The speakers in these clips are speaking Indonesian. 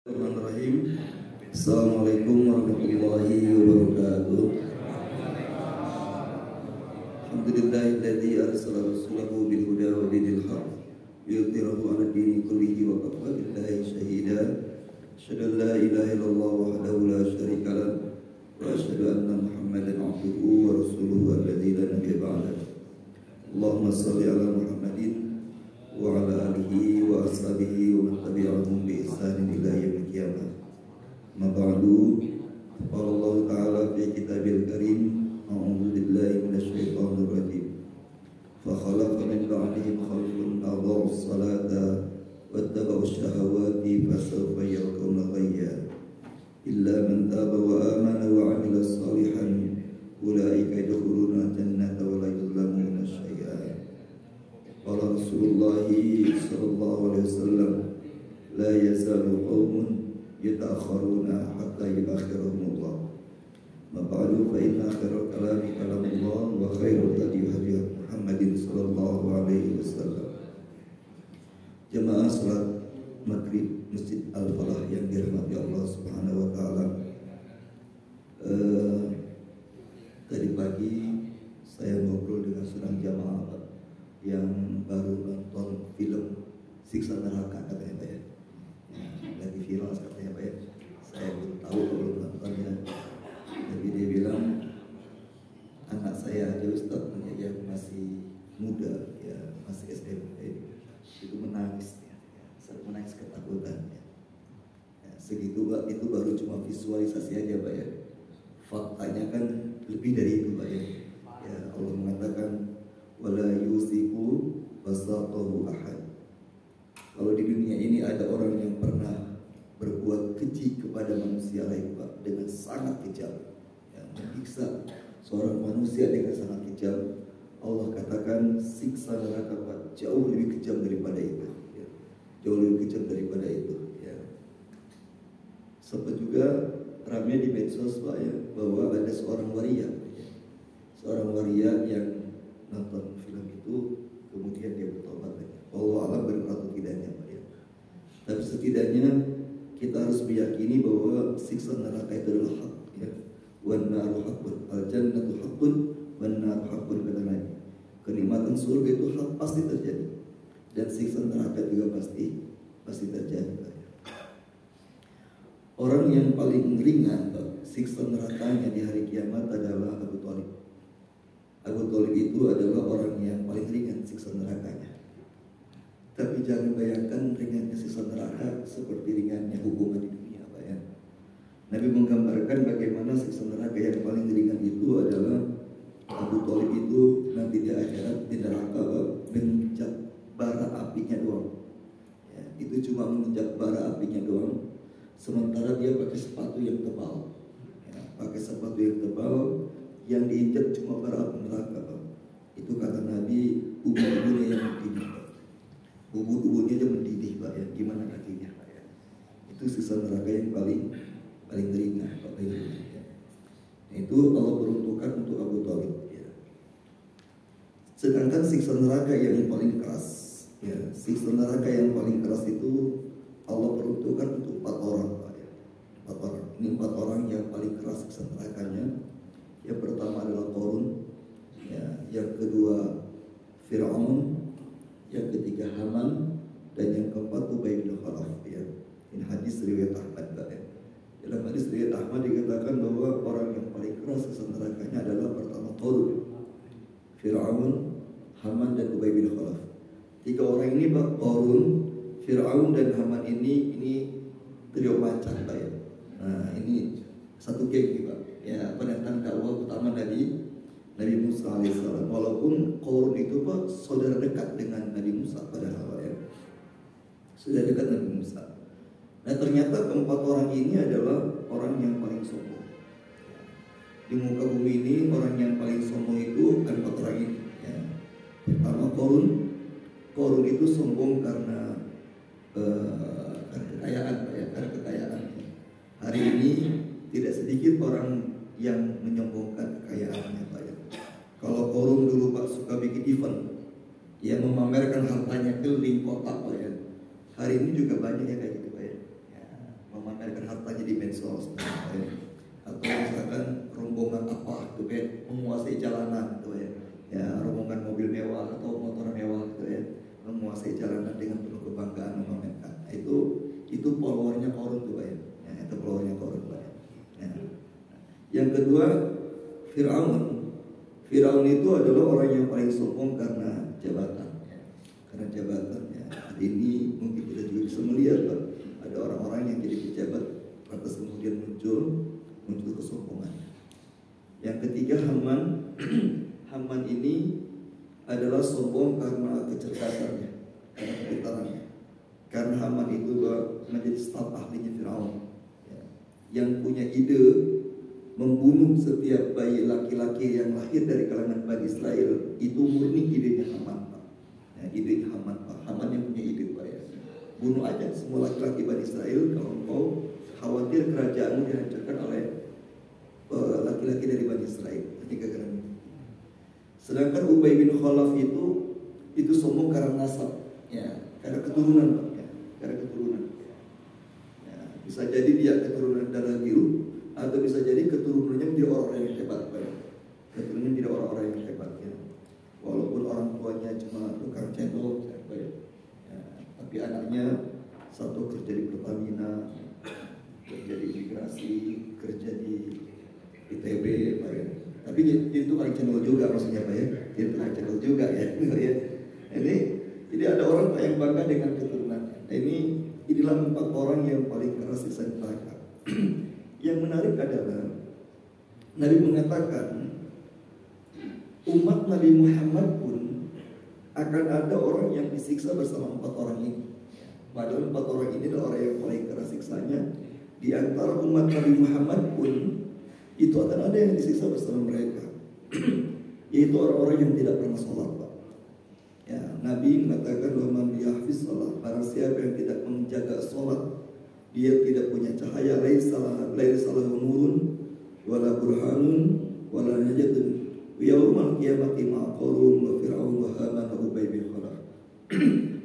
Bismillahirrahmanirrahim. Assalamualaikum warahmatullahi wabarakatuh. Alhamdulillahilladzi arsala rasulahu bil huda wa dinil haq liyudhhirahu 'ala dini kullihi wa kafa billahi shahida. Asyhadu an la ilaha illallah wahdahu la syarika lah wa asyhadu anna Muhammadan 'abduhu wa rasuluhu alladzi la nabiyya ba'dahu. Allahumma shalli 'ala Muhammadin wa ala alihi wa ashabihi wa man tabi'ahum bi ihsanin ila yaumil qiyamah. Ma ba'du. Qala Allah ta'ala fi kitabil karim, a'udzu billahi minasy syaithanir rajim. Fa khalaqa min ba'dihim khalfun adha'us salata wattaba'us syahawati fasawfa yalqawna ghayya illa man taba wa amana wa 'amila shalihan ulaika yadkhuluna jannata wa la yuzlamuna syai'a. Qala Rasulullah sallallahu alaihi wasallam, la yazalu qaumun yata'akharuna hatta yubakhirahumullah. Ma ba'du, fa inna khairal kalami kalamullah wa khairul hadi hadi Muhammadin sallallahu alaihi wasallam. Jemaah salat maghrib Masjid Al-Falah yang dirahmati Allah Subhanahu wa taala. Tadi pagi saya ngobrol dengan seorang jamaah yang baru nonton film Siksa Neraka, katanya Pak ya. Lagi viral katanya Pak ya. Saya belum tahu kalau nontonnya. Tapi dia bilang, anak saya aja Ustaz, yang masih muda ya, masih SMP, itu menangis ya, menangis ketakutan ya. Segitu Pak, itu baru cuma visualisasi aja Pak ya. Faktanya kan lebih dari itu Pak ya. Ya Allah mengatakan, wala yusiku wasaqahu ahad. Kalau di dunia ini ada orang yang pernah berbuat keji kepada manusia lain Pak, dengan sangat kejam, yang menyiksa seorang manusia dengan sangat kejam, Allah katakan siksa neraka Pak jauh lebih kejam daripada itu ya. Jauh lebih kejam daripada itu ya. Sempat juga ramai di medsos Pak ya, bahwa ada seorang waria ya. Seorang waria yang nonton film itu kemudian dia bertobat. Allah alam benar atau tidaknya Pak ya. Tapi setidaknya kita harus meyakini bahwa siksa neraka itu adalah hak ya. Wan naru haqqun, al jannatu haqqun, wan naru haqqun, kata Nabi. Kenikmatan surga itu hak, pasti terjadi. Dan siksa neraka juga pasti terjadi Pak ya. Orang yang paling ringan Pak, siksa nerakanya di hari kiamat adalah Abu Thalib. Abu Thalib itu adalah orang yang paling ringan siksa nerakanya. Tapi jangan bayangkan ringannya siksa neraka seperti ringannya hukuman di dunia Pak ya. Nabi menggambarkan bagaimana siksa neraka yang paling ringan itu adalah Abu Thalib itu nanti di akhirat di neraka menginjak bara apinya doang ya, itu cuma menginjak bara apinya doang. Sementara dia pakai sepatu yang tebal ya, pakai sepatu yang tebal, yang diinjak cuma bara api neraka Pak. Itu kata Nabi, ubud-ubudnya yang mendidih Pak. Ubud-ubudnya aja mendidih Pak ya. Gimana kakinya Pak ya. Itu siksa neraka yang paling ringan Pak, paling ringan ya. Itu Allah peruntukkan untuk Abu Thalib ya. Sedangkan siksa neraka yang paling keras ya, siksa neraka yang paling keras itu Allah peruntukkan untuk 4 orang Pak ya. 4 orang. Ini 4 orang yang paling keras siksa nerakanya. Yang pertama adalah Qarun ya, yang kedua Fir'aun, yang ketiga Haman, dan yang keempat Ubay bin Khalaf ya. Ini hadis riwayat Ahmad ya. Dalam hadis riwayat Ahmad dikatakan bahwa orang yang paling keras siksa nerakanya adalah pertama Qarun, Fir'aun, Haman, dan Ubay bin Khalaf. 3 orang ini Pak, Qarun, Fir'aun, dan Haman ini trio macan Pak ya. Nah ini satu geng nih Pak ya, penentang dakwah utama Nabi Musa alaihissalam. Walaupun Qarun itu Pak saudara dekat dengan Nabi Musa padahal ya, sudah dekat Nabi Musa. Nah ternyata keempat orang ini adalah orang yang paling sombong di muka bumi ini. Orang yang paling sombong itu 4 orang ini ya. Pertama Qarun itu sombong karena kekayaan Pak ya, karena kekayaan. Hari ini tidak sedikit orang yang menyombongkan kekayaannya Pak ya. Kalau Qarun dulu Pak suka bikin event ya, memamerkan hartanya keliling kota Pak ya. Hari ini juga banyak yang kayak gitu Pak ya. medsos, atau misalkan rombongan apa gitu ya, menguasai jalanan gitu ya, rombongan mobil mewah atau motor mewah gitu ya, menguasai jalanan dengan penuh kebanggaan memamerkan. Itu followernya korun tuh ya, itu followernya korun ya. Yang kedua, Firaun itu adalah orang yang paling sombong karena jabatan. Karena jabatannya. Hari ini mungkin kita juga bisa melihat Pak, ada orang-orang yang jadi pejabat, lantas kemudian muncul kesombongan. Yang ketiga, Haman. Haman ini adalah sombong karena kecerdasannya, karena kepintarannya. Karena Haman itu menjadi staf ahlinya Firaun, yang punya ide membunuh setiap bayi laki-laki yang lahir dari kalangan Bani Israel. Itu murni idenya Haman Pak. Ide Haman Pak. Haman yang punya ide Pak ya. Bunuh aja semua laki-laki Bani Israel kalau engkau khawatir kerajaanmu dihancurkan oleh laki-laki dari Bani Israel. Sedangkan Ubay bin Khalaf itu sombong karena nasab, ya, karena keturunan Pak, ya, karena keturunan. Ya, bisa jadi dia keturunan darah biru, atau bisa jadi keturunannya menjadi orang-orang yang hebat Pak. Keturunannya menjadi orang-orang yang hebat ya. Walaupun orang tuanya cuma tukang cendol ya, tapi anaknya satu kerja di Pertamina, kerja di imigrasi, kerja di ITB Pak ya. Tapi itu tukang cendol juga maksudnya Pak ya. Itu tukang cendol juga ya. Jadi ada orang Pak yang bangga dengan keturunannya. Inilah 4 orang yang paling keras siksa neraka. Yang menarik adalah Nabi mengatakan umat Nabi Muhammad pun akan ada orang yang disiksa bersama 4 orang ini. Padahal 4 orang ini adalah orang yang paling keras siksanya. Di antara umat Nabi Muhammad pun itu akan ada yang disiksa bersama mereka, yaitu orang-orang yang tidak pernah sholat Pak. Ya, Nabi mengatakan waman yahfiz sholat, barang siapa yang tidak menjaga sholat, dia tidak punya cahaya, laisa lahu nurun wala burhanun wala najatun yaumal qiyamati ma qarun wa fir'aun wa haman wa ubay bin khalaf.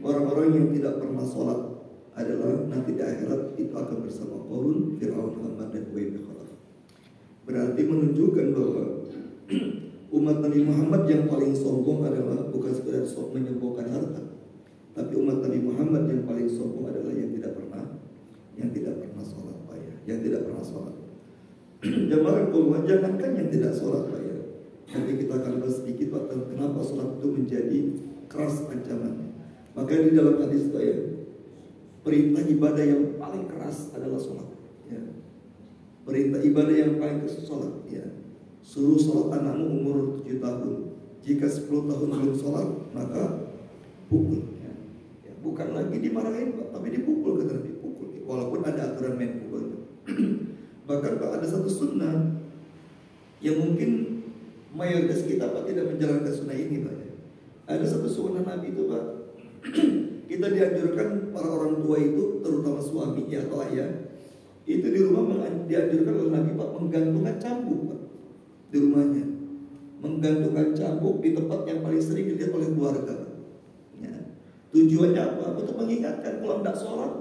Orang-orang yang tidak pernah sholat adalah nanti di akhirat itu akan bersama Qarun, Fir'aun, Haman dan Ubay bin Khalaf. Berarti menunjukkan bahwa umat Nabi Muhammad yang paling sombong adalah bukan sekedar menyombongkan harta, tapi umat Nabi Muhammad yang paling sombong adalah yang tidak pernah sholat Pak ya, yang tidak pernah sholat. Jamaah Allah, jangankan yang tidak sholat Pak ya, nanti kita akan bahas sedikit Pak tentang kenapa sholat itu menjadi keras ancamannya. Maka di dalam hadis Pak ya, perintah ibadah yang paling keras adalah sholat ya. Perintah ibadah yang paling keras sholat ya. Suruh sholat anakmu umur 7 tahun. Jika 10 tahun belum sholat, maka pukul ya. Bukan lagi dimarahin Pak, tapi dipukul, kata Nabi, pukul. Walaupun ada aturan main pukul. Bahkan Pak ada satu sunnah yang mungkin mayoritas kita Pak tidak menjalankan sunnah ini Pak ya. Ada satu sunnah Nabi itu Pak, kita dianjurkan para orang tua itu, terutama suaminya atau ayah, itu di rumah dianjurkan oleh Nabi Pak menggantungkan cambuk Pak di rumahnya, menggantungkan cambuk di tempat yang paling sering dilihat oleh keluarga ya. Tujuannya apa? Untuk mengingatkan kalau tidak sholat,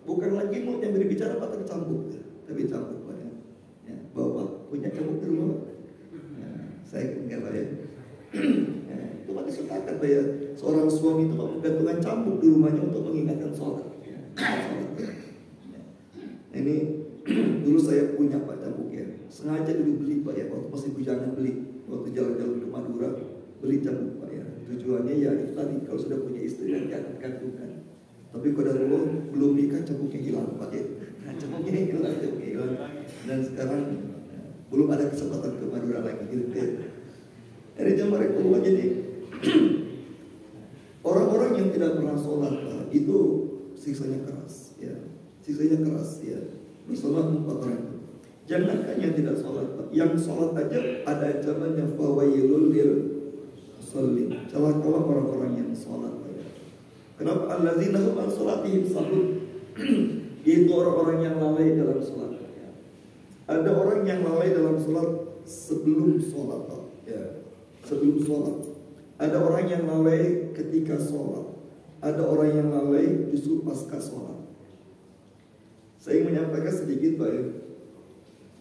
bukan lagi mulut yang berbicara Pak, tapi cambuk ya. Tapi cambuk Pak ya. Bapak punya cambuk di rumah Pak ya. Saya enggak Pak ya. Itu Pak disutakan Pak ya. Seorang suami itu Pak menggantungkan cambuk di rumahnya untuk mengingatkan sholat ya. Ini dulu saya punya Pak cambuk ya. Sengaja dulu beli Pak ya, waktu masih bujangan beli, waktu jalan-jalan ke Madura beli cambuk Pak ya. Tujuannya ya itu tadi, kalau sudah punya istri dan jangan gantungkan. Tapi kalau belum nikah cambuknya hilang Pak ya. Cambuknya hilang. Dan sekarang belum ada kesempatan ke Madura lagi gitu ya. Dari jamaah Allah, jadi orang-orang yang tidak pernah sholat Pak, itu siksanya keras ya. Siksanya keras ya. Sholat 4 orang. Jangankan yang tidak sholat Pak, yang sholat aja ada ancamannya, fawailul lil musallin. Celakalah orang-orang yang sholat Pak ya. Kenapa? Alladzina hum an sholatihim sahun. Itu orang-orang yang lalai dalam sholat Pak ya. Ada orang yang lalai dalam sholat sebelum sholat Pak ya. Sebelum sholat. Ada orang yang lalai ketika sholat. Ada orang yang lalai justru pasca sholat. Saya ingin menyampaikan sedikit Pak ya.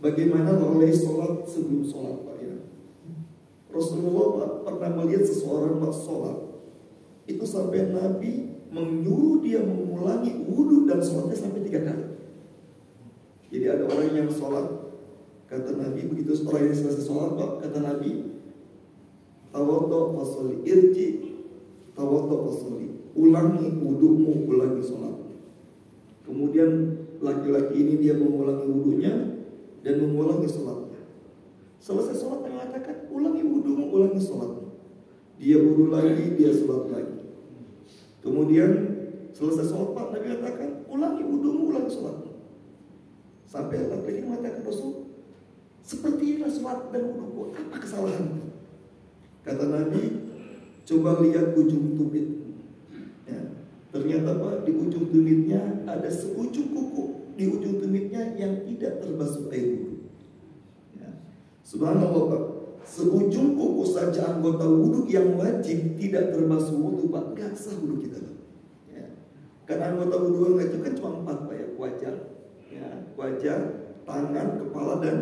Bagaimana oleh sholat sebelum sholat Pak ya. Rasulullah Pak pernah melihat seseorang Pak sholat, itu sampai Nabi menyuruh dia mengulangi wudhu dan sholatnya sampai 3 kali. Jadi ada orang yang sholat, kata Nabi, begitu orang yang selesai sholat Pak, kata Nabi, tawaddo fasoli, irji tawaddo fasoli, ulangi wudhumu, ulangi sholat. Kemudian laki-laki ini dia mengulangi wudhunya dan mengulangi sholatnya. Selesai sholat yang mengatakan, ulangi wudhumu, ulangi sholatmu. Dia wudhu lagi, dia sholat lagi. Kemudian selesai sholat Pak, Nabi katakan, ulangi wudhumu, ulangi sholatmu. Sampai laki-laki mengatakan, Rasul, seperti inilah sholat dan wudhuku, apa kesalahanmu? Kata Nabi, coba lihat ujung tumit. Ya, ternyata Pak, di ujung tumitnya ada seujung kuku di ujung tumitnya yang tidak terbasuh air wudhu. Ya. Subhanallah Pak, seujung kuku saja anggota wudhu yang wajib tidak terbasuh wudhu Pak, gak sah wudhu kita Pak. Ya. Karena anggota wudhu yang wajib kan cuma 4 Pak ya, wajah, ya, wajah, tangan, kepala dan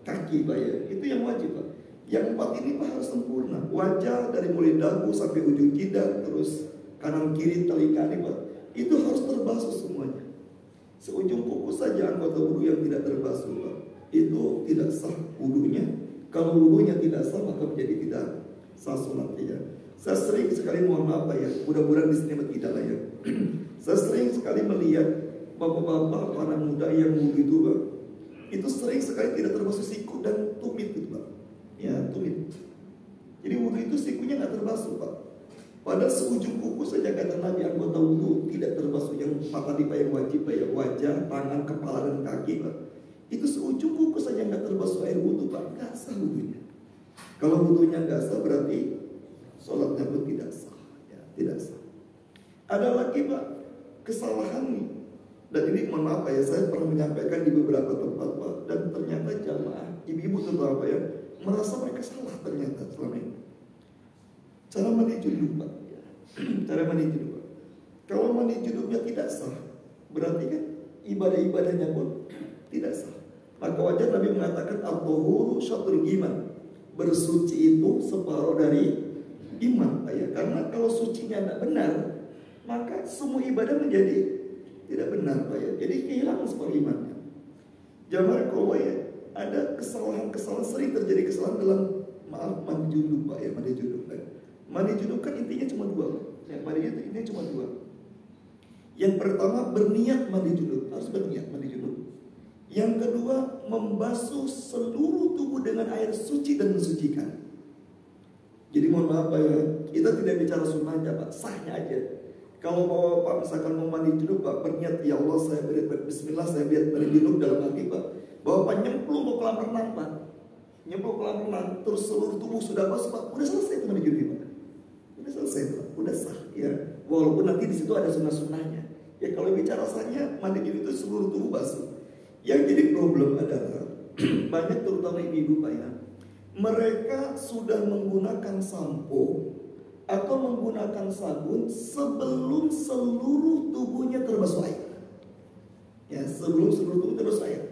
kaki Pak ya, itu yang wajib Pak. Yang 4 ini Pak harus sempurna. Wajah dari mulai dagu sampai ujung jidat, terus kanan kiri telinga ini Pak, itu harus terbasuh semuanya. Seujung kuku saja anggota wudhu yang tidak terbasuh Pak, itu tidak sah wudhunya. Kalau wudhunya tidak sah maka menjadi tidak sah sholatnya. Saya sering sekali, mohon maaf Pak ya, mudah-mudahan di sini tidak lah ya. Saya sering sekali melihat bapak-bapak anak muda yang wudhu itu Pak, itu sering sekali tidak terbasuh siku dan tumit itu Pak. Ya, tumit. Jadi wudhu itu sikunya nggak terbasuh Pak. Pada seujung kuku saja kata Nabi anggota wudhu tidak terbasuh. Yang 4 tadi Pak yang wajib Pak ya, wajah, tangan, kepala dan kaki Pak. Itu seujung kuku saja nggak terbasuh air wudhu Pak, nggak sah wudhunya. Kalau wudhunya nggak sah berarti sholatnya pun tidak sah. Ya, tidak sah. Ada lagi Pak kesalahan nih. Dan ini mohon maaf ya, saya pernah menyampaikan di beberapa tempat Pak, dan ternyata jamaah ibu-ibu terutama Pak ya, merasa mereka salah ternyata selama ini. Cara mandi junub Pak ya. Cara mandi junub Pak, kalau mandi junubnya tidak sah, berarti kan ibadah-ibadahnya pun tidak sah. Maka wajar Nabi mengatakan at-tuhuru syatrul iman, bersuci itu separuh dari iman Pak ya. Karena kalau sucinya tidak benar, maka semua ibadah menjadi tidak benar Pak ya. Jadi kehilangan separuh imannya. Jamaah kalau ya, ada kesalahan-kesalahan, sering terjadi kesalahan dalam mandi junub Pak ya, mandi junub Pak. Mandi junub kan intinya cuma 2 Pak. Ya, mandi junub intinya cuma 2. Yang pertama berniat mandi junub, harus berniat mandi junub. Yang kedua membasuh seluruh tubuh dengan air suci dan mensucikan. Jadi mohon maaf Pak ya, kita tidak bicara sunnahnya Pak, sahnya aja. Kalau Bapak misalkan mau mandi junub Pak, berniat ya Allah saya bismillah saya mandi junub dalam hati Pak. Bapak nyemplung ke kolam renang Pak, nyemplung ke kolam renang, terus seluruh tubuh sudah basah Pak, udah selesai itu mandi junub Pak, udah selesai Pak, udah sah ya. Walaupun nanti di situ ada sunnah-sunnahnya. Ya kalau bicara sahnya mandi junub itu seluruh tubuh basuh. Yang jadi problem adalah banyak terutama ibu-ibu Pak ya, mereka sudah menggunakan sampo atau menggunakan sabun sebelum seluruh tubuhnya terbasuh air. Ya, sebelum seluruh tubuh terbasuh air.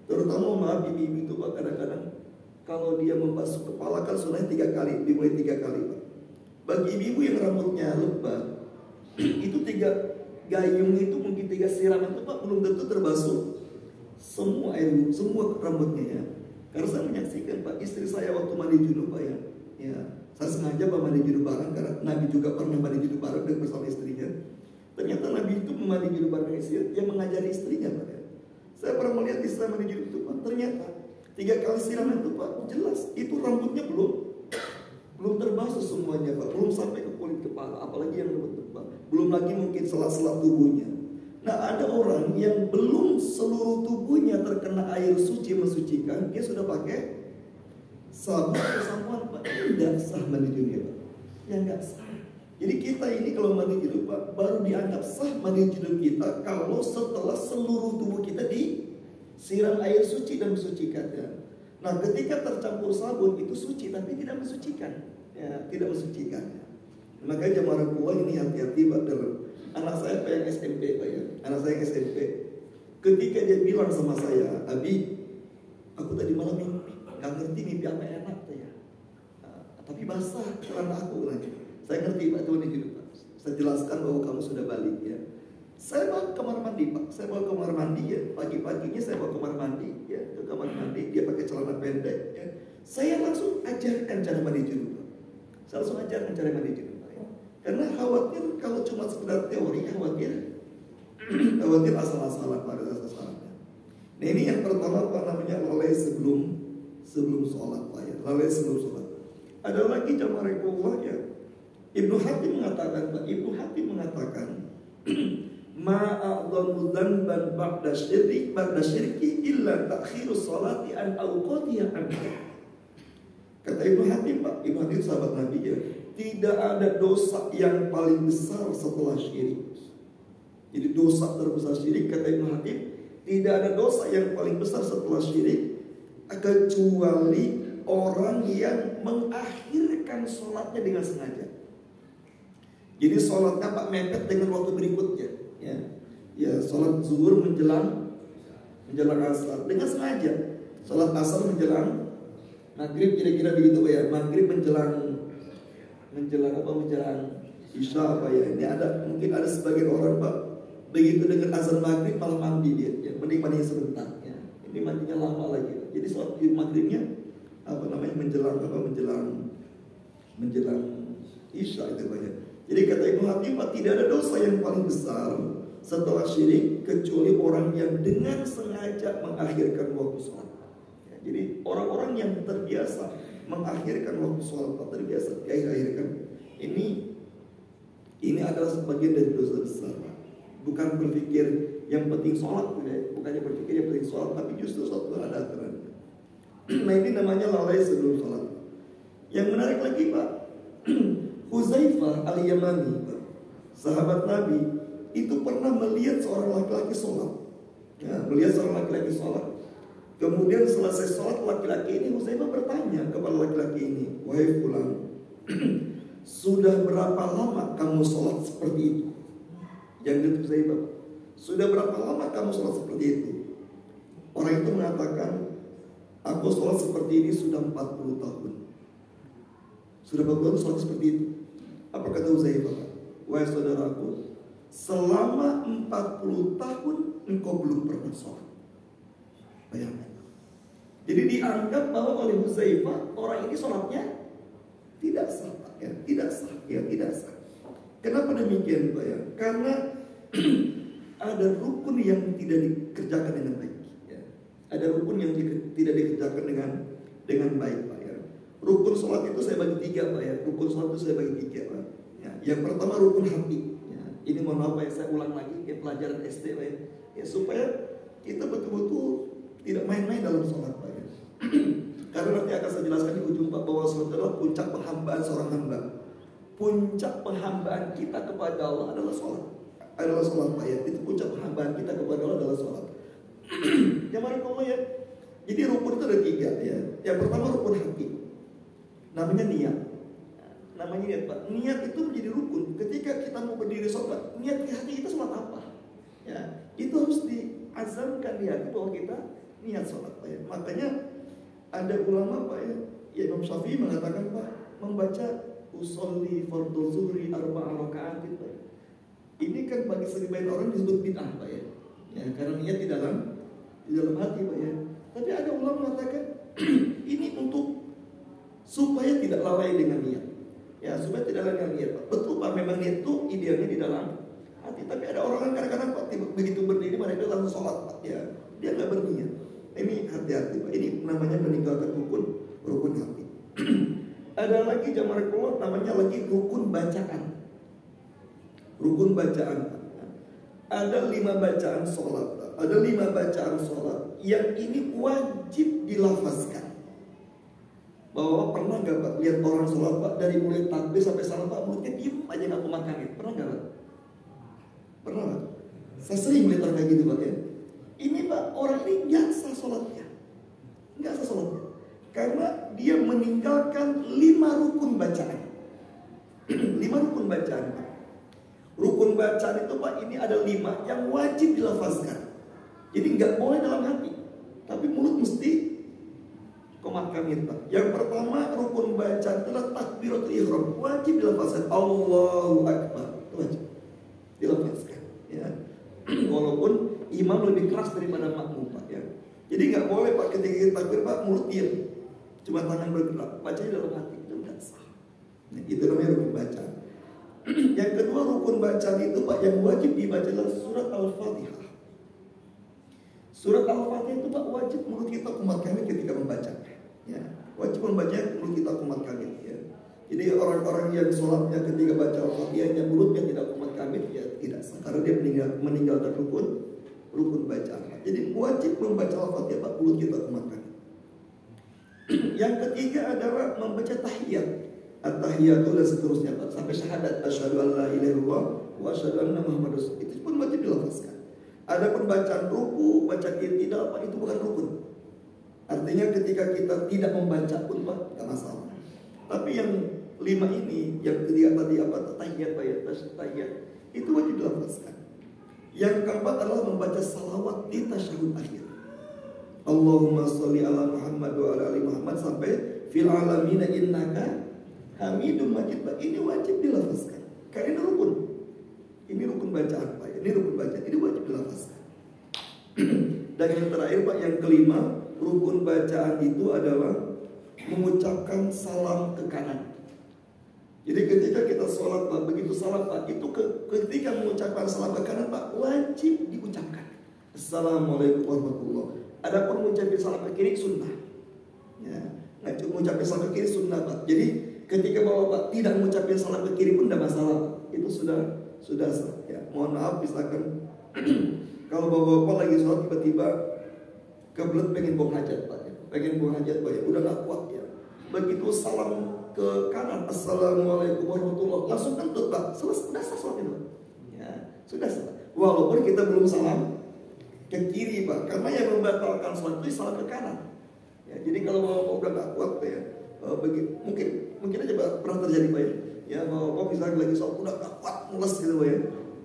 Terutama maaf ibu-ibu itu Pak, kadang-kadang kalau dia membasuh kepala kan sunnahnya 3 kali, dimulai 3 kali Pak. Bagi ibu-ibu yang rambutnya lebat, itu 3 gayung itu mungkin 3 siraman itu Pak belum tentu terbasuh semua air, semua rambutnya ya. Karena saya menyaksikan Pak, istri saya waktu mandi junub Pak ya, ya saya sengaja Pak mandi junub bareng karena Nabi juga pernah mandi junub bareng bersama istrinya. Ternyata Nabi itu mandi junub bareng istri, dia mengajari istrinya Pak ya. Saya pernah melihat istri mandi junub itu Pak, ternyata 3 kali siraman itu Pak, jelas itu rambutnya belum terbasuh semuanya Pak, belum sampai ke kulit kepala, apalagi yang rambut Pak, belum lagi mungkin sela-sela tubuhnya. Nah ada orang yang belum seluruh tubuhnya terkena air suci mensucikan, dia sudah pakai sabun atau sampoan Pak, tidak sah mandi junub Pak, ya nggak sah. Jadi kita ini kalau mandi junub Pak, baru dianggap sah mandi junub kita kalau setelah seluruh tubuh kita disiram air suci dan mensucikan ya. Nah ketika tercampur sabun itu suci tapi tidak mensucikan ya, tidak mensucikan ya. Makanya jamaah Rasulullah ini hati-hati Pak dalam. Anak saya Pak yang SMP Pak ya, anak saya yang SMP. Ketika dia bilang sama saya, Abi, Aku tadi malam mimpi, nggak ngerti mimpi apa enak ya. Tapi basah celana aku lagi. Saya ngerti Pak, Tuhan hidup Pak. Saya jelaskan bahwa kamu sudah balik ya. Saya bawa ke kamar mandi Pak. Saya bawa ke kamar mandi ya. Pagi-paginya saya bawa ke kamar mandi ya. Ke kamar mandi dia pakai celana pendek ya. Saya langsung ajarkan cara mandi junub Pak. Saya langsung ajarkan cara mandi junub Pak ya. Karena khawatir kalau cuma sekedar teori, khawatir asal-asalan pada asal-asalan. Nah ini yang pertama Pak, namanya lalai sebelum sholat Pak ya. Lalai sebelum sholat. Ada lagi jamaah Rasulullah ya. Ibnu Hatim mengatakan Pak, ma'adhamu dzanban ba'da syirki illa ta'khirus sholati an awqatiha an. Kata Ibnu Hatim Pak, Ibnu Hatim sahabat Nabi ya, tidak ada dosa yang paling besar setelah syirik. Jadi dosa terbesar syirik, kata Ibnu Hatim, tidak ada dosa yang paling besar setelah syirik kecuali orang yang mengakhirkan sholatnya dengan sengaja. Jadi sholatnya Pak mepet dengan waktu berikutnya. Ya sholat zuhur menjelang asar dengan sengaja. Sholat asar menjelang maghrib, kira-kira begitu Pak ya. Maghrib menjelang isya Pak ya. Ini mungkin ada sebagian orang Pak, begitu dengan azan maghrib malah mandi dia, ya, mending mandinya sebentar ya. Ini mandinya lama lagi. Jadi sholat maghribnya menjelang isya itu Pak ya. Jadi kata Ibnu Hatim Pak, tidak ada dosa yang paling besar setelah syirik kecuali orang yang dengan sengaja mengakhirkan waktu sholat. Ya, jadi orang-orang yang terbiasa mengakhirkan waktu sholat Pak, terbiasa diakhirkan. Ini adalah sebagian dari dosa besar Pak. Bukan berpikir yang penting sholat, bukannya berpikir yang penting sholat, tapi justru sholat ada aturannya. Nah ini namanya lalai sebelum sholat. Yang menarik lagi Pak, Huzaifah al-Yamani, sahabat Nabi, itu pernah melihat seorang laki-laki sholat. Ya, melihat seorang laki-laki sholat. Kemudian selesai sholat laki-laki ini, Huzaifah bertanya kepada laki-laki ini, wahai fulan, sudah berapa lama kamu sholat seperti itu? Yang itu Huzaifah, sudah berapa lama kamu sholat seperti itu? Orang itu mengatakan, aku sholat seperti ini sudah 40 tahun. Sudah 40 tahun sholat seperti itu. Apa kata Huzaifah? Wahai saudaraku, selama 40 tahun engkau belum pernah sholat. Bayangkan. Jadi dianggap bahwa oleh Huzaifah orang ini sholatnya tidak sah, ya, tidak sah. Kenapa demikian Pak ya? Karena ada rukun yang tidak dikerjakan dengan baik. Ya. Ada rukun yang tidak dikerjakan dengan baik Pak ya. Rukun sholat itu saya bagi 3 Pak ya. Rukun sholat itu saya bagi 3 Pak. Ya. Yang pertama rukun hati. Ya. Ini mohon maaf Pak ya, saya ulang lagi ke pelajaran SD Pak ya. Ya supaya kita betul-betul tidak main-main dalam sholat Pak ya. Karena nanti akan saya jelaskan di ujung Pak bahwa sholat adalah puncak penghambaan seorang hamba. Puncak penghambaan kita kepada Allah adalah sholat. Adalah sholat Pak ya. Itu puncak penghambaan kita kepada Allah adalah sholat. Jamaah Allah ya. Jadi rukun itu ada 3 ya. Yang pertama rukun hati. Namanya niat. Namanya niat Pak. Niat itu menjadi rukun. Ketika kita mau berdiri sholat, niat di hati kita sholat apa? Ya, itu harus diazamkan di hati bahwa kita niat sholat Pak ya. Makanya ada ulama Pak ya, Imam Syafi'i mengatakan Pak, membaca usolli fardhu zuhri 4 raka'atin Pak. Ini kan bagi sebagian orang disebut bid'ah Pak ya. Ya, karena niat di dalam hati Pak ya. Tapi ada ulama mengatakan ini untuk supaya tidak lalai dengan niat. Ya, supaya tidak lalai dengan niat Pak. Betul Pak, memang niat itu idealnya di dalam hati. Tapi ada orang kadang-kadang Pak begitu berdiri mereka langsung sholat Pak ya. Dia nggak berniat. Ini hati-hati Pak. Ini namanya meninggalkan rukun hati. Ada lagi jamaah Allah namanya lagi rukun bacaan. Rukun bacaan Pak. Ada 5 bacaan sholat Pak. Ada 5 bacaan sholat yang ini wajib dilafazkan. Bahwa pernah gak Pak lihat orang sholat Pak, dari mulai takbir sampai salam Pak, mulutnya diem aja gak mau makan. Pernah gak Pak? Pernah Pak? Saya sering melihat orang kayak gitu Pak ya. Ini Pak, orang ini gak sah sholatnya. Gak sah sholatnya. Karena dia meninggalkan 5 rukun bacaan. 5 rukun bacaan Pak. Rukun bacaan itu Pak, ini ada 5 yang wajib dilafazkan. Jadi gak boleh dalam hati, tapi mulut mesti kamit, Pak. Yang pertama rukun baca adalah takbiratul ihram, wajib dilafazkan Allahu Akbar, wajib dilafazkan. Ya. Walaupun imam lebih keras daripada makmum, Pak. Ya. Jadi nggak boleh Pak ketika kita takbir Pak mulut diam, cuma tangan bergerak, bacanya dalam hati, itu nggak sah. Nah, itu namanya rukun baca. Yang kedua rukun bacaan itu Pak yang wajib dibaca adalah surat Al-Fatihah. Surat Al-Fatihah itu Pak wajib mulut kita kumat kamit ketika membacanya. Ya, wajib membacanya mulut kita kumat kamit. Ya. Jadi orang-orang yang sholatnya ketika baca Al-Fatihahnya mulutnya tidak kumat kamit, ya tidak sah karena dia meninggalkan rukun bacaan. Jadi wajib membaca Al-Fatihah Pak mulut kita kumat kamit. Yang ketiga adalah membaca tahiyat. At-tahiyatul dan seterusnya Pak, sampai syahadat asyhadu an la ilaha illallah wa asyhadu anna muhammadar rasul, itu pun wajib dilafazkan. Adapun bacaan ruku, baca i'tidal Pak, itu bukan rukun. Artinya ketika kita tidak membaca pun Pak, tidak masalah. Tapi yang 5 ini, yang ketiga tadi apa? Tahiyat Pak ya, tahiyat itu wajib dilafazkan. Yang keempat adalah membaca salawat di tasyahud akhir. Allahumma sholli ala Muhammad wa ala ali Muhammad sampai fil alamin innaka Hamidum Majid, Pak. Ini wajib dilafazkan. Karena ini rukun. Ini rukun bacaan Pak. Ini rukun bacaan. Ini wajib dilafazkan. Dan yang terakhir Pak, yang kelima, rukun bacaan itu adalah mengucapkan salam ke kanan. Jadi ketika kita sholat Pak, begitu salam Pak, itu ketika mengucapkan salam ke kanan Pak, wajib diucapkan. Assalamualaikum warahmatullahi wabarakatuh. Adapun mengucapkan salam ke kiri sunnah. Ya, mengucapkan salam ke kiri sunnah Pak. Jadi ketika Bapak tidak mengucapkan salam ke kiri pun tidak masalah. Itu sudah sah. Ya, mohon maaf misalkan kalau Bapak lagi sholat tiba-tiba kebelet pengen buang hajat Pak, ya. Pengen buang hajat Pak, ya. Udah gak kuat ya. Begitu salam ke kanan, assalamualaikum warahmatullahi wabarakatuh, langsung kentut Pak, sudah sah sholat itu. Ya, sudah sah. Walaupun kita belum salam ke kiri Pak, karena yang membatalkan sholat itu salam ke kanan. Ya, jadi kalau Bapak udah gak kuat ya, mungkin aja Pak, pernah terjadi Pak ya. Ya Bapak misalnya lagi sholat udah gak kuat mules gitu Pak ya.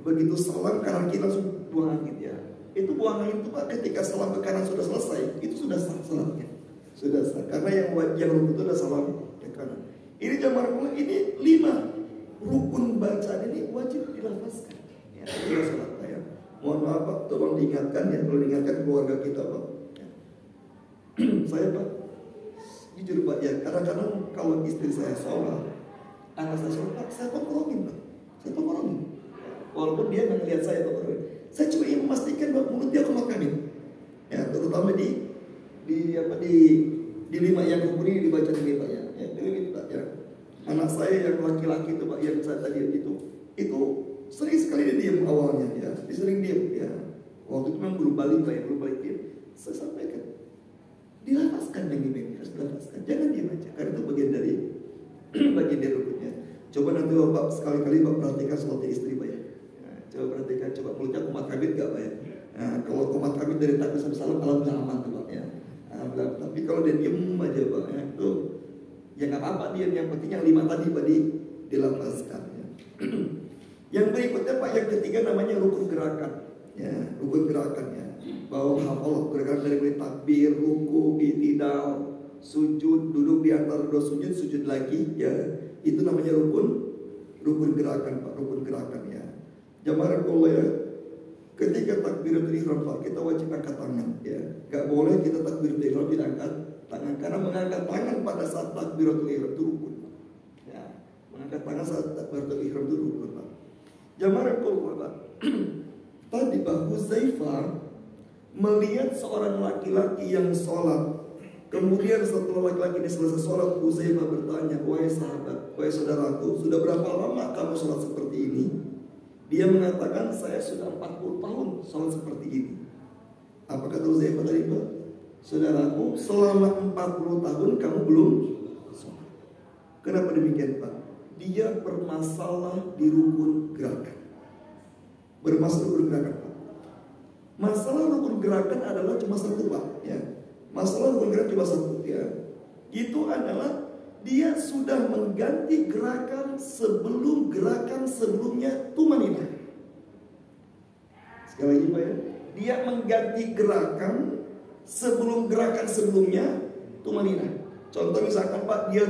Begitu salam kanan kiri langsung buang angin ya. Itu buang angin itu Pak ketika salam ke kanan sudah selesai, itu sudah sah salatnya. Sudah sah. Karena yang rukun itu adalah salam ke kanan. Ini jamaah pulang ini 5 rukun bacaan ini wajib dilafazkan. Ya, itu salat Pak ya. Mohon maaf Pak, tolong diingatkan ya, tolong diingatkan keluarga kita Pak. Ya. Saya Pak jujur Pak ya, kadang-kadang kalau istri saya sholat, anak saya sholat, Pak, saya tolongin Pak, saya tolongin. Walaupun dia nggak lihat saya tolongin, saya cuma ingin memastikan bahwa mulut dia kumat kamit. Ya, terutama di 5 yang rukun ini dibaca ini Pak ya. Ya, ini Pak ya. Anak saya yang laki-laki itu Pak, yang saya tadi itu sering sekali dia diam awalnya ya, dia sering diam ya. Waktu itu memang belum balik Pak ya, belum balik dia. Saya sampaikan, dilafazkan yang ini harus dilafazkan, jangan diam aja, karena itu bagian dari rukunnya. Coba nanti Bapak sekali-kali Bapak perhatikan sholat istri Pak ya. Nah, coba perhatikan, coba mulutnya kumat kamit gak Pak ya. Nah, kalau kumat kamit dari takbir sampai salam, alhamdulillah aman tuh Pak ya. Tapi kalau dia diem aja Pak ya, itu ya nggak apa-apa dia, yang penting yang 5 tadi Pak dilafazkan ya. Yang berikutnya Pak, yang ketiga namanya rukun gerakan ya, rukun gerakan ya. Bahwa hafal gerakan dari takbir, ruku, i'tidal, sujud, duduk di antara 2 sujud lagi ya. Itu namanya rukun gerakan Pak, rukun gerakan ya. Jamaah Allah ya, ketika takbiratul ihram Pak, kita wajib angkat tangan ya. Gak boleh kita takbiratul ihram tidak angkat tangan, karena mengangkat tangan pada saat takbiratul ihram itu rukun ya. Mengangkat tangan saat takbiratul ihram itu rukun Pak. Jamaah Allah Pak. Tadi Pak Huzaifah melihat seorang laki-laki yang sholat. Kemudian setelah laki-laki ini selesai sholat, Huzaifah bertanya, wahai sahabat, wahai saudaraku, sudah berapa lama kamu sholat seperti ini? Dia mengatakan, saya sudah 40 tahun sholat seperti ini. Apa kata Huzaifah tadi Pak? Saudaraku, selama 40 tahun kamu belum sholat. Kenapa demikian Pak? Dia bermasalah di rukun gerakan. Bermasalah rukun gerakan Pak. Masalah rukun gerakan adalah cuma satu Pak ya. Masalah rukun gerakan cuma satu ya. Itu adalah dia sudah mengganti gerakan sebelumnya tumanina. Sekali lagi Pak ya. Dia mengganti gerakan sebelumnya tumanina. Contoh misalkan Pak, dia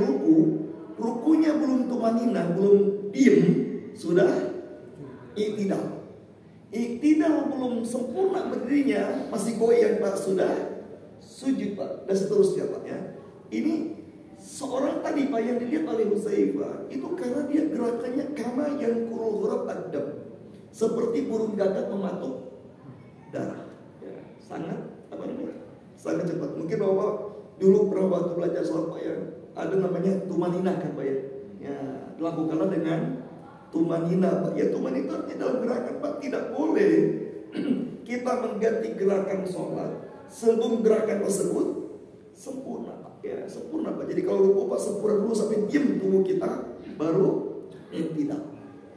rukunya belum tumanina, belum diem, sudah iktidal. Iktidal belum sempurna berdirinya, masih goyang Pak, sudah sujud Pak, dan seterusnya Pak ya. Ini seorang tadi Pak yang dilihat oleh Hudzaifah itu karena dia gerakannya kama yang kurul hurab adab, seperti burung gagak mematuk darah ya, sangat sangat cepat. Mungkin Bapak dulu pernah waktu belajar sholat Pak ya, ada namanya tumanina kan Pak ya. Ya, lakukanlah dengan tumanina Pak. Ya tumanina artinya dalam gerakan Pak, tidak boleh kita mengganti gerakan sholat sebelum gerakan tersebut sempurna Pak. Ya, sempurna Pak. Jadi kalau ruku Pak sempurna dulu sampai diam tubuh kita, baru tidak.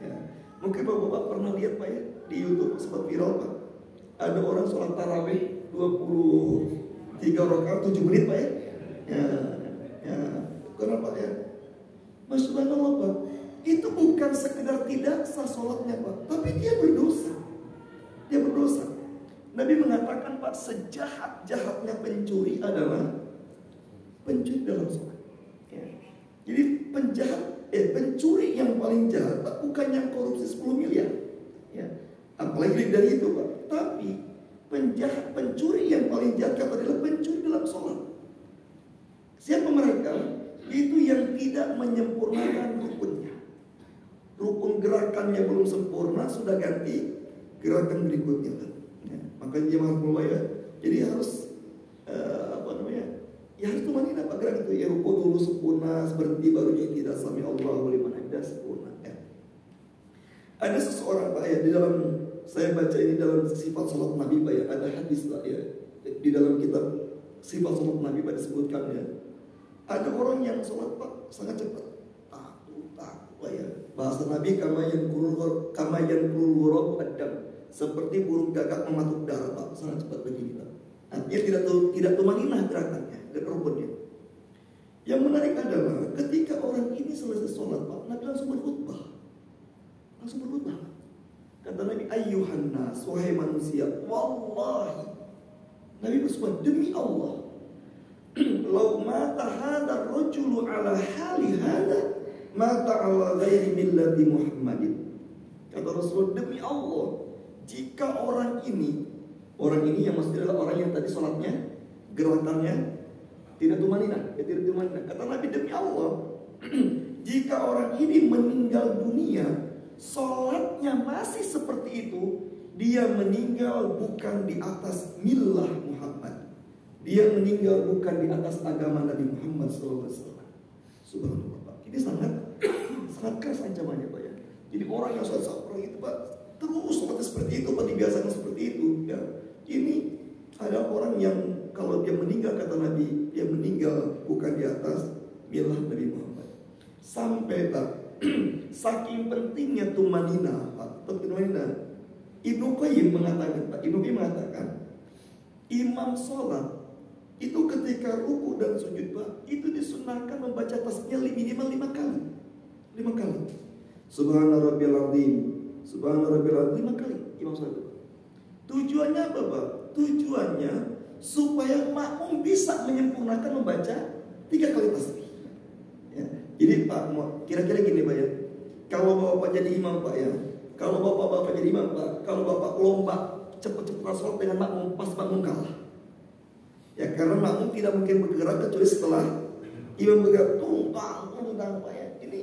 Ya. Mungkin Bapak pernah lihat Pak ya, di YouTube sempat viral Pak. Ada orang sholat tarawih 23 rakaat 7 menit Pak ya. Ya. Kenapa ya? Masya Allah Pak, itu bukan sekedar tidak sah sholatnya Pak, tapi dia berdosa. Dia berdosa. Nabi mengatakan Pak, sejahat-jahatnya pencuri adalah pencuri dalam sholat ya. Jadi pencuri yang paling jahat Pak, bukan yang korupsi 10 miliar ya. Apalagi dari itu Pak, tapi pencuri yang paling jahat adalah pencuri dalam sholat. Siapa mereka? Itu yang tidak menyempurnakan rukunnya. Rukun gerakannya belum sempurna, sudah ganti gerakan berikutnya ya. Makanya jemaah mulai ya, jadi harus ya harus tumanina Pak, gerak itu ya, ruku dulu sempurna, berhenti baru tidak sami Allahu liman hamidah sempurna ya. Ada seseorang Pak ya, di dalam saya baca ini dalam sifat salat Nabi Pak ya, ada hadis Pak ya, di dalam kitab sifat salat Nabi Pak disebutkan ya, ada orang yang salat Pak sangat cepat, takut Pak ya. Bahasa Nabi kama yanqurul ghurab adam, seperti burung gagak mematuk darah Pak, sangat cepat begini Pak. Artinya tidak tumaninah gerakannya, rukunnya. Yang menarik adalah ketika orang ini selesai sholat Pak, Nabi langsung berkhutbah. Kata Nabi, ayyuhan nas, wahai manusia, wallahi, Nabi bersumpah demi Allah, lau mata hadar rajulu ala hali hada, mata ala ghairi millati Muhammadin. Kata Rasul, demi Allah, jika orang ini yang maksudnya adalah orang yang tadi sholatnya, gerakannya tidak tumanina, tidak tumanina. Kata Nabi, demi Allah, jika orang ini meninggal dunia, sholatnya masih seperti itu, dia meninggal bukan di atas millah Muhammad. Dia meninggal bukan di atas agama Nabi Muhammad SAW. Subhanallah Pak. Ini sangat keras ancamannya Pak ya. Jadi orang yang sholat seperti itu Pak, terus sholatnya seperti itu Pak, dibiasakan seperti itu ya. Ini ada orang yang kalau dia meninggal, kata Nabi, dia meninggal bukan di atas millah Nabi Muhammad. Sampai Pak, saking pentingnya tumanina Pak, tumanina. Ibnu Qayyim mengatakan, imam sholat itu ketika ruku dan sujud Pak, itu disunahkan membaca tasbih minimal 5 kali. 5 kali. Subhana rabbiyal azim, subhana rabbiyal azim 5 kali imam sholat. Tujuannya apa Pak? Tujuannya supaya makmum bisa menyempurnakan membaca 3 kali tasbih ya. Jadi Pak, kira-kira gini Pak ya, kalau Bapak jadi imam Pak ya, kalau Bapak jadi imam Pak, kalau Bapak lomba cepat-cepat sholat dengan makmum, pas makmum kalah ya, karena makmum tidak mungkin bergerak kecuali setelah imam bergerak, tunggang Pak ya. Ini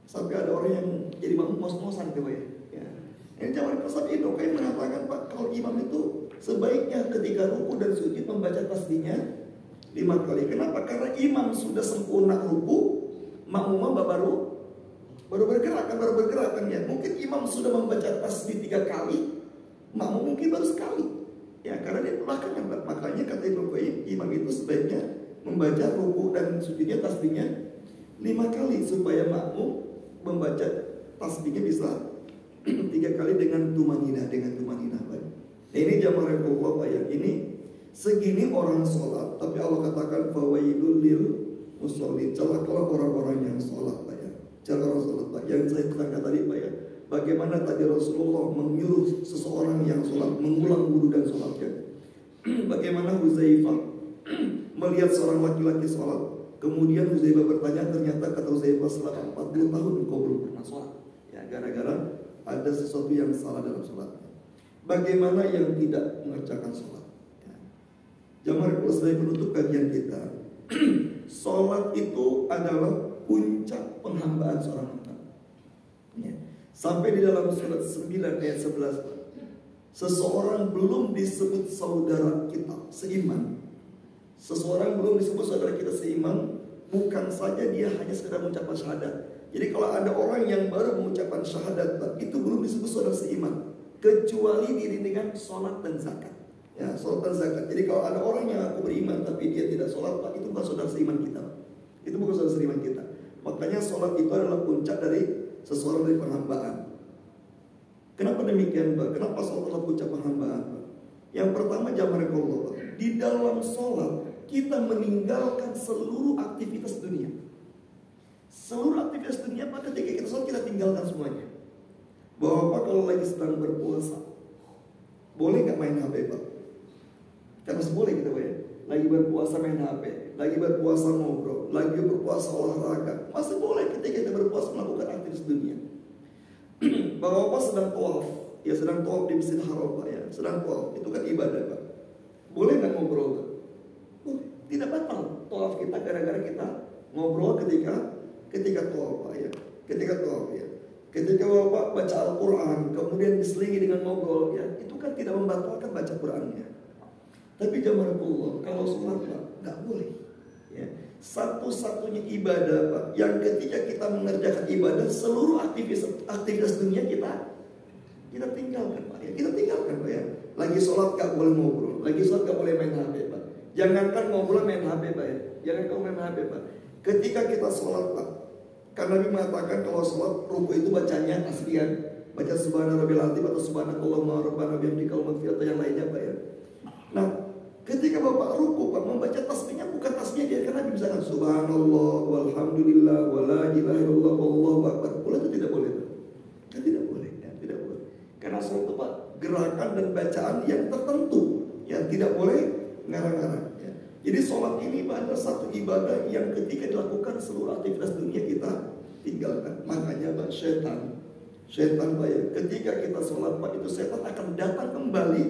sampai ada orang yang jadi makmum ngos-ngosan Pak ya. Ini zaman pasal itu kayak mengatakan Pak, kalau imam itu sebaiknya ketika ruku dan sujud membaca tasbihnya 5 kali. Kenapa? Karena imam sudah sempurna ruku, makmum baru bergerakan ya. Mungkin imam sudah membaca tasbih 3 kali, makmum mungkin baru sekali. Ya, karena dia belakangan Pak. Makanya kata Ibnu Qayyim, imam itu sebaiknya membaca ruku dan sujudnya tasbihnya 5 kali supaya makmum membaca tasbihnya bisa 3 kali dengan tumanina Pak. Nah, ini jamaah Allah Pak ya. Ini segini orang sholat, tapi Allah katakan fawailul lil musallin, celakalah orang-orang yang sholat Pak ya. Celakalah sholat Pak. Yang saya terangkan tadi Pak ya, bagaimana tadi Rasulullah menyuruh seseorang yang sholat mengulang wudu dan sholatnya. Bagaimana Hudzaifah melihat seorang laki-laki sholat, Kemudian Huzaifah bertanya, ternyata kata Huzaifah selama 40 tahun engkau belum pernah sholat. Ya, gara-gara ada sesuatu yang salah dalam sholatnya. Bagaimana yang tidak mengerjakan sholat? Ya. Jamaah sebagai penutup kajian kita, sholat itu adalah puncak penghambaan seorang hamba. Ya. Sampai di dalam surat 9 ayat 11, seseorang belum disebut saudara kita seiman. Seseorang belum disebut saudara kita seiman, bukan saja dia hanya sekedar mengucapkan syahadat. Jadi kalau ada orang yang baru mengucapkan syahadat, itu belum disebut saudara seiman, kecuali diri dengan sholat dan zakat. Ya, sholat dan zakat. Jadi kalau ada orang yang aku beriman tapi dia tidak sholat, Pak, itu bukan saudara seiman kita. Itu bukan saudara seiman kita. Makanya sholat itu adalah puncak dari seseorang dari penghambaan. Kenapa demikian, Pak? Kenapa sholat adalah puncak penghambaan, Pak? Yang pertama, jamaah Allah, di dalam sholat kita meninggalkan seluruh aktivitas dunia. Seluruh aktivitas dunia, Pak, ketika kita sholat kita tinggalkan semuanya. Bahwa Pak kalau lagi sedang berpuasa, boleh nggak main HP, Pak? Kan masih boleh kita, Pak, ya? Lagi berpuasa main HP, lagi berpuasa ngobrol, lagi berpuasa olahraga, masih boleh ketika kita berpuasa melakukan aktivitas dunia. Bahwa Pak sedang tawaf, ya sedang tawaf di Masjidil Haram, Pak, ya sedang tawaf, itu kan ibadah, Pak. Boleh nggak ngobrol, Pak? Tidak batal tawaf kita gara-gara kita ngobrol ketika tawaf, Pak, ya. Ketika tawaf, ya. Ketika Bapak baca Al-Quran kemudian diselingi dengan ngobrol, ya, itu kan tidak membatalkan baca Qurannya. Tapi jamaah Allah, kalau sholat, Pak, nggak boleh. Ya. Satu-satunya ibadah, Pak, yang ketika kita mengerjakan ibadah, seluruh aktivitas dunia kita tinggalkan, Pak, ya. Kita tinggalkan, Pak, ya. Lagi sholat nggak boleh ngobrol, lagi sholat nggak boleh main HP, Pak. Jangankan ngobrol main HP, Pak, ya. Jangan kau main HP, Pak. Ketika kita sholat, Pak, karena Nabi mengatakan kalau sholat ruku itu bacanya tasbih, baca subhana rabbil azim atau subhanakallahumma rabbana bihamdika wa atau yang lainnya, Pak, ya. Nah, ketika Bapak ruku, Pak, membaca tasbihnya bukan tasbihnya dia, karena Nabi misalkan subhanallah walhamdulillah wala ilaha illallah wallahu akbar. Boleh itu tidak boleh, Pak? Kan tidak boleh, ya, tidak boleh. Karena sholat itu, Pak, gerakan dan bacaan yang tertentu, ya, tidak boleh ngarang-ngarang, ya. Jadi sholat ini, Pak, adalah satu ibadah yang ketika dilakukan seluruh aktivitas dunia kita tinggalkan. Makanya, Pak, setan, Pak, ya, ketika kita sholat, Pak, itu setan akan datang kembali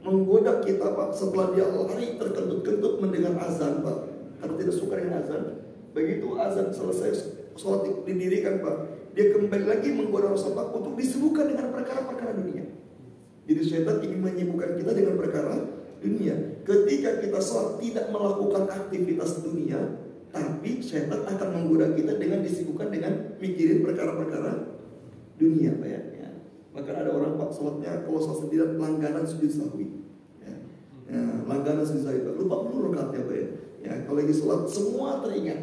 menggoda kita, Pak, setelah dia lari terkentut-kentut mendengar azan, Pak, karena tidak suka dengan azan. Begitu azan selesai, sholat didirikan, Pak, dia kembali lagi menggoda Rasul, Pak, untuk disibukkan dengan perkara-perkara dunia. Jadi setan ingin menyibukkan kita dengan perkara dunia. Ketika kita sholat tidak melakukan aktivitas dunia, tapi setan akan menggoda kita dengan disibukkan dengan mikirin perkara-perkara dunia, Pak, ya. Bahkan ada orang, Pak, sholatnya kalau sholat sendirian langganan sujud sahwi, ya. Ya, langganan sujud sahwi, Pak. Lupa dulu rakaatnya, Pak, ya. Ya, kalau lagi sholat semua teringat.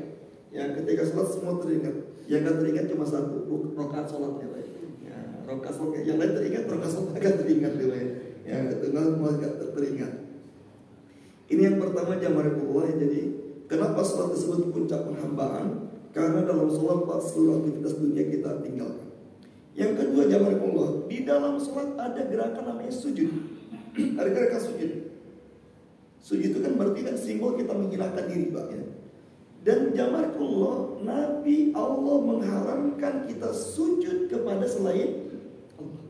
Ya, ketika sholat semua teringat. Yang nggak teringat cuma satu, rakaat sholatnya, Pak, ya. Rakaat sholat yang lain teringat, rakaat sholat nggak teringat, Pak, ya. Ya, itu nggak teringat. Ini yang pertama, jamaah Allah. Jadi kenapa sholat disebut puncak penghambaan? Karena dalam sholat, Pak, seluruh aktivitas dunia kita tinggalkan. Yang kedua, jamaah Allah, di dalam sholat ada gerakan namanya sujud. Ada gerakan sujud. Sujud itu kan berarti kan simbol kita menghilangkan diri, Pak, ya. Dan jamaah Allah, Nabi Allah mengharamkan kita sujud kepada selain Allah.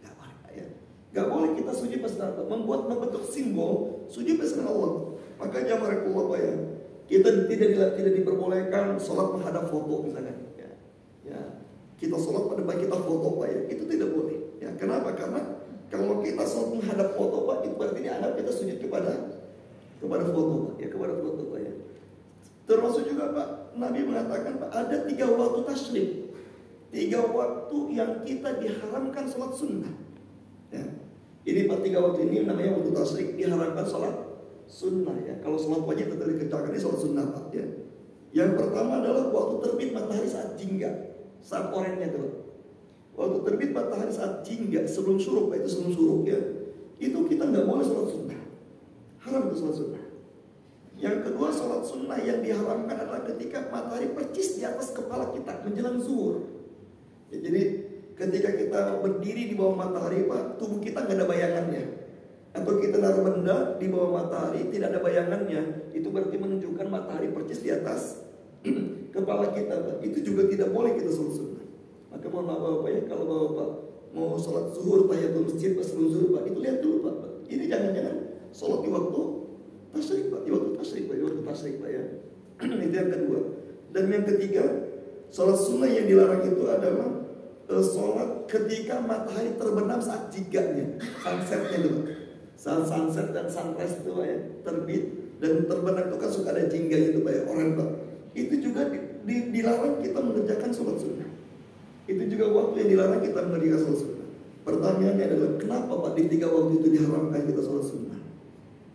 Gak boleh, Pak, ya. Gak boleh kita sujud pada membentuk simbol sujud pada Allah. Maka jamaah Allah, Pak, ya, kita tidak diperbolehkan sholat menghadap foto misalnya, ya. Ya. Kita sholat pada baik kita foto, Pak, ya, itu tidak boleh, ya. Kenapa? Karena kalau kita sholat menghadap foto, Pak, itu berarti dianggap kita sujud kepada foto, Pak, ya, kepada foto, Pak, ya. Termasuk juga, Pak, Nabi mengatakan, Pak, ada 3 waktu tasyrik, 3 waktu yang kita diharamkan sholat sunnah, ya. Ini, Pak, 3 waktu ini namanya waktu tasyrik, diharamkan sholat sunnah, ya. Kalau sholat wajib tetap dikerjakan, ini sholat sunnah, Pak, ya. Yang pertama adalah waktu terbit matahari saat jingga, saat oranye tuh. Waktu terbit matahari saat jingga, sebelum syuruk, Pak, itu sebelum syuruk, ya. Itu kita nggak boleh sholat sunnah. Haram itu sholat sunnah. Yang kedua, sholat sunnah yang diharamkan adalah ketika matahari percis di atas kepala kita menjelang zuhur, ya. Jadi ketika kita berdiri di bawah matahari, Pak, tubuh kita nggak ada bayangannya. Atau kita naruh benda di bawah matahari tidak ada bayangannya, itu berarti menunjukkan matahari percis di atas kepala kita Pak, itu juga tidak boleh kita sholat sunnah. Maka mohon maaf Bapak ya, kalau Bapak mau sholat zuhur tahiyatul masjid pas sebelum zuhur Pak, itu lihat dulu Pak. Ini jangan-jangan sholat di waktu tasyrik Pak, di waktu tasyrik Pak ya. Itu yang kedua. Dan yang ketiga, sholat sunnah yang dilarang itu adalah sholat ketika matahari terbenam saat jingganya, sunsetnya itu Pak. Saat sunset dan sunrise itu Pak ya, terbit dan terbenam itu kan suka ada jingganya itu Pak ya, orang Pak. Itu juga dilarang kita mengerjakan sholat sunnah. Itu juga waktu yang dilarang kita mengerjakan sholat sunnah. Pertanyaannya adalah kenapa Pak di 3 waktu itu diharamkan kita sholat sunnah?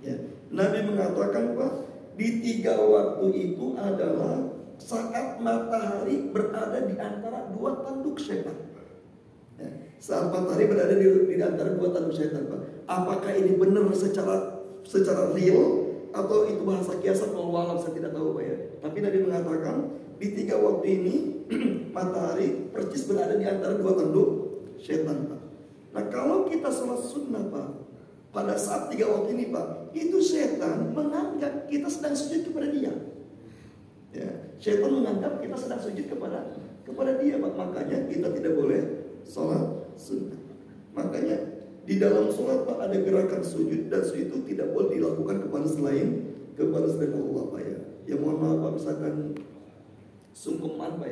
Ya, Nabi mengatakan Pak, di 3 waktu itu adalah saat matahari berada di antara 2 tanduk setan. Ya, saat matahari berada di antara 2 tanduk setan Pak. Apakah ini benar secara real atau itu bahasa kiasan? Wallahualam, saya tidak tahu Pak ya. Tapi Nabi mengatakan di 3 waktu ini matahari persis berada di antara 2 tanduk setan Pak. Nah kalau kita sholat sunnah Pak, pada saat 3 waktu ini Pak, itu setan menganggap kita sedang sujud kepada dia. Ya, setan menganggap kita sedang sujud kepada dia Pak. Makanya kita tidak boleh sholat sunnah. Makanya di dalam sholat Pak ada gerakan sujud, dan sujud itu tidak boleh dilakukan kepada selain Allah Pak ya. Ya mohon maaf Pak, misalkan sungkeman Pak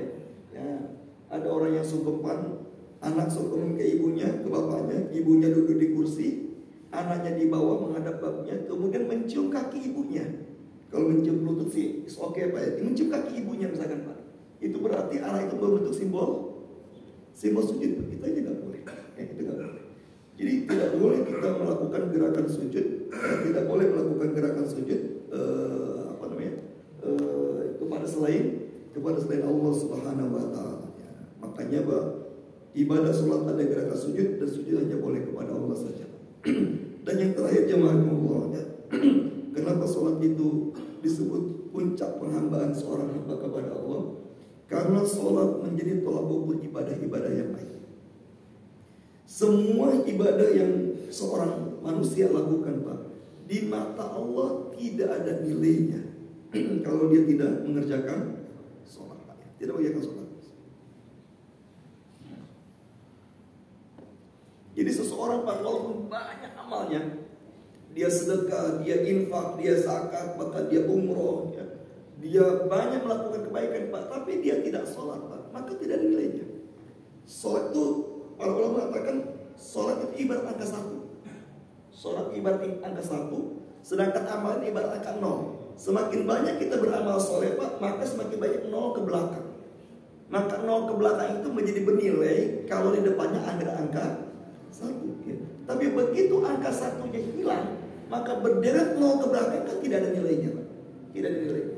ya, ada orang yang sungkeman, anak sungkeman ke ibunya, ke bapaknya, ibunya duduk di kursi, anaknya di bawah menghadap bapaknya, kemudian mencium kaki ibunya. Kalau mencium lutut sih oke Pak ya, mencium kaki ibunya misalkan Pak, itu berarti anak itu membentuk simbol sujud. Kita aja nggak boleh, ya, itu nggak boleh. Jadi tidak boleh kita melakukan gerakan sujud, tidak boleh melakukan gerakan sujud kepada selain Allah Subhanahu wa taala. Ya. Makanya Pak, ibadah sholat ada gerakan sujud, dan sujud hanya boleh kepada Allah saja. Dan yang terakhir jemaah Allah ya. Kenapa sholat itu disebut puncak penghambaan seorang hamba kepada Allah? Karena sholat menjadi tolak ukur ibadah-ibadah yang baik. Semua ibadah yang seorang manusia lakukan Pak, di mata Allah tidak ada nilainya kalau dia tidak mengerjakan sholat Pak. Tidak mengerjakan sholat. Jadi seseorang Pak, walaupun banyak amalnya, dia sedekah, dia infak, dia zakat, bahkan dia umroh ya, dia banyak melakukan kebaikan Pak, tapi dia tidak sholat Pak, maka tidak ada nilainya. Sholat itu, para ulama mengatakan sholat itu ibarat angka 1. Sholat ibarat angka 1, sedangkan amalan ibarat angka 0. Semakin banyak kita beramal soleh Pak, maka semakin banyak 0 ke belakang. Maka 0 ke belakang itu menjadi bernilai kalau di depannya ada angka 1 ya. Tapi begitu angka 1-nya hilang, maka berderet 0 ke belakang kan tidak ada nilainya Pak. Tidak ada nilainya.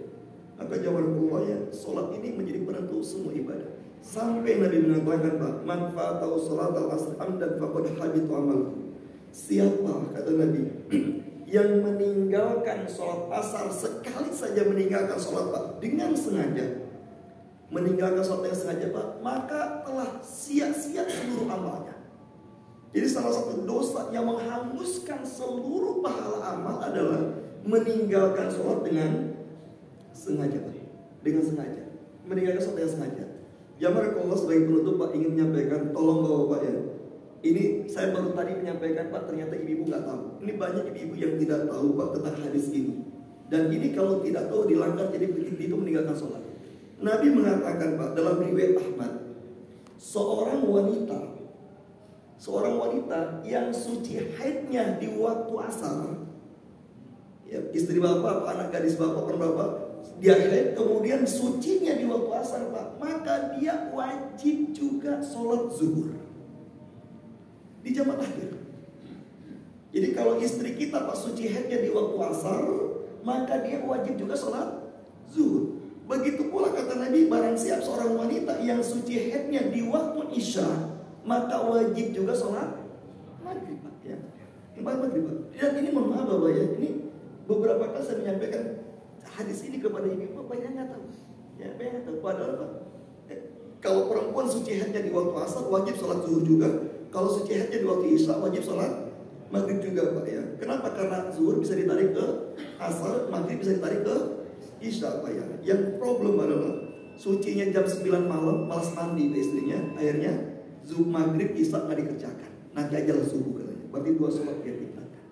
Maka jawaban Allah ya, sholat ini menjadi penentu semua ibadah. Sampai Nabi mengatakan Pak, man fatau sholat al-asr amdan faqad habitu amaluhu. Siapa, kata Nabi, yang meninggalkan sholat asar, sekali saja meninggalkan sholat Pak, dengan sengaja, meninggalkan sholat yang sengaja Pak, maka telah sia-sia seluruh amalnya. Jadi salah satu dosa yang menghanguskan seluruh pahala amal adalah meninggalkan sholat dengan sengaja Pak. Dengan sengaja, meninggalkan sholat yang sengaja. Jamaah Allah sebagai penutup Pak ingin menyampaikan, tolong Bapak ya, ini saya baru tadi menyampaikan Pak, ternyata ibu-ibu nggak tahu. Ini banyak ibu-ibu yang tidak tahu Pak tentang hadis ini. Dan ini kalau tidak tahu dilanggar, jadi itu meninggalkan sholat. Nabi mengatakan Pak dalam riwayat Ahmad, seorang wanita yang suci haidnya di waktu asar, ya, istri bapak, anak gadis bapak, bapak, dia haid kemudian sucinya di waktu asar Pak, maka dia wajib juga sholat zuhur di jam akhir. Jadi kalau istri kita Pak suci haidnya di waktu asar, maka dia wajib juga sholat zuhur. Begitu pula kata Nabi, barang siap seorang wanita yang suci haidnya di waktu isya, maka wajib juga sholat maghrib Pak ya. Maghrib Pak. Dan ini mohon maaf Bapak ya, ini beberapa kali saya menyampaikan hadis ini kepada ibu, banyak nggak tahu. Ya, banyak nggak tahu. Padahal Pak, kalau perempuan suci haidnya di waktu asar wajib sholat zuhur juga. Kalau suci haidnya di waktu isya wajib sholat maghrib juga Pak ya. Kenapa? Karena zuhur bisa ditarik ke asar, maghrib bisa ditarik ke Isya Pak ya. Yang problem adalah sucinya jam 9 malam, malas mandi ke istrinya. Akhirnya zuhur maghrib isya nggak dikerjakan. Nanti aja lah subuh katanya. Berarti 2 sholat dia tinggalkan.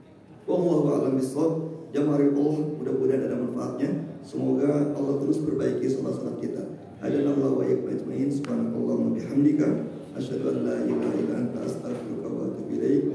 Wallahu a'lam bishawab. Jamaah Allah, mudah-mudahan ada manfaatnya. Semoga Allah terus perbaiki sholat-sholat kita. Hadanallahu wa iyyakum ajmain. Subhanakallahumma bihamdika asyhadu an la ilaha illa anta astaghfiruka wa atubu ilaik.